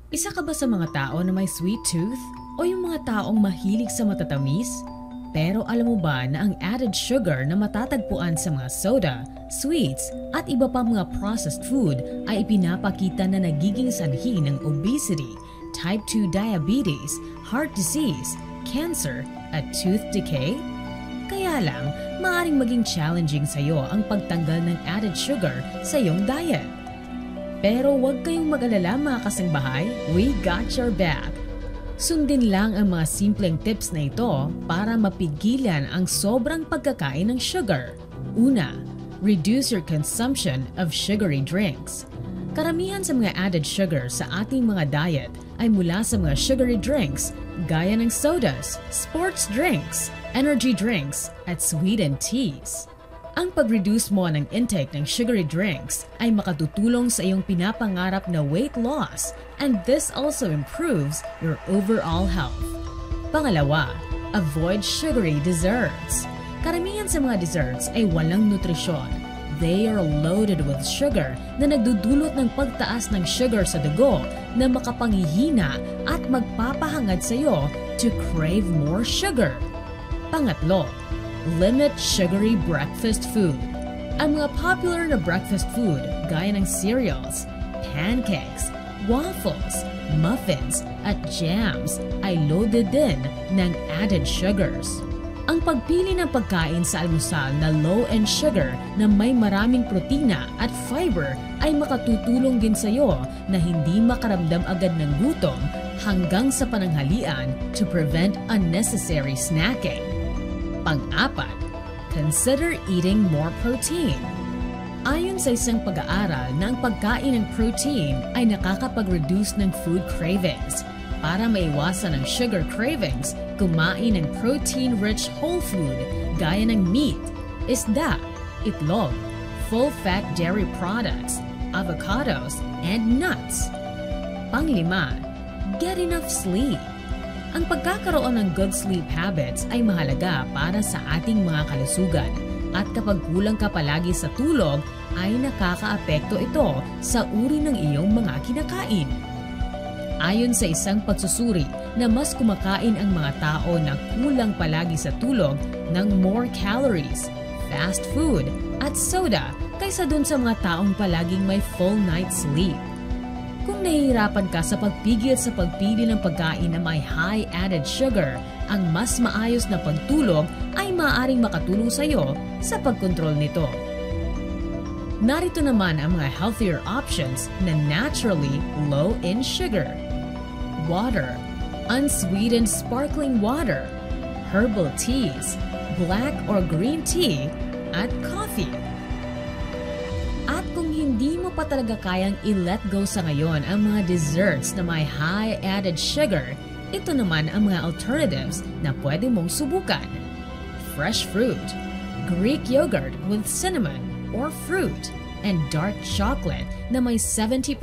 Isa ka ba sa mga tao na may sweet tooth o yung mga taong mahilig sa matatamis? Pero alam mo ba na ang added sugar na matatagpuan sa mga soda, sweets at iba pang mga processed food ay ipinapakita na nagiging sanhi ng obesity, type 2 diabetes, heart disease, cancer at tooth decay? Kaya lang, maaaring maging challenging sa iyo ang pagtanggal ng added sugar sa iyong diet. Pero huwag kayong mag-alala mga kasangbahay, we got your back. Sundin lang ang mga simpleng tips na ito para mapigilan ang sobrang pagkakain ng sugar. Una, reduce your consumption of sugary drinks. Karamihan sa mga added sugar sa ating mga diet ay mula sa mga sugary drinks gaya ng sodas, sports drinks, energy drinks at sweetened teas. Ang pag-reduce mo ng intake ng sugary drinks ay makatutulong sa iyong pinapangarap na weight loss, and this also improves your overall health. Pangalawa, avoid sugary desserts. Karamihan sa mga desserts ay walang nutrisyon. They are loaded with sugar na nagdudulot ng pagtaas ng sugar sa dugo na makapangihina at magpapahangad sa iyo to crave more sugar. Pangatlo, limit sugary breakfast food. Ang mga popular na breakfast food gaya ng cereals, pancakes, waffles, muffins at jams ay loaded din ng added sugars. Ang pagpili ng pagkain sa almusal na low in sugar na may maraming protina at fiber ay makatutulong din sa iyo na hindi makaramdam agad ng gutom hanggang sa pananghalian to prevent unnecessary snacking. Pang-apat, consider eating more protein. Ayon sa isang pag-aaral na ang pagkain ng protein ay nakakapag-reduce ng food cravings. Para maiwasan ang sugar cravings, kumain ng protein-rich whole food gaya ng meat, isda, itlog, full-fat dairy products, avocados, and nuts. Panglima, get enough sleep. Ang pagkakaroon ng good sleep habits ay mahalaga para sa ating mga kalusugan at kapag kulang ka palagi sa tulog ay nakakaapekto ito sa uri ng iyong mga kinakain. Ayon sa isang pagsusuri na mas kumakain ang mga tao na kulang palagi sa tulog ng more calories, fast food at soda kaysa dun sa mga taong palaging may full night sleep. Kung nahihirapan ka sa pagpigil sa pagpili ng pagkain na may high added sugar, ang mas maayos na pagtulog ay maaaring makatulong sa iyo sa pagkontrol nito. Narito naman ang mga healthier options na naturally low in sugar. Water, unsweetened sparkling water, herbal teas, black or green tea, at coffee. At kung hindi mo pa talaga kayang i-let go sa ngayon ang mga desserts na may high added sugar, ito naman ang mga alternatives na pwede mong subukan. Fresh fruit, Greek yogurt with cinnamon or fruit, and dark chocolate na may 70%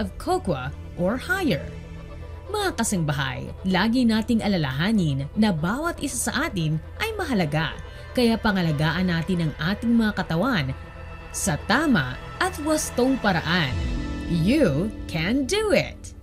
of cocoa or higher. Mga kasangbahay, lagi nating alalahanin na bawat isa sa atin ay mahalaga, kaya pangalagaan natin ang ating mga katawan sa tama at wastong paraan. You can do it!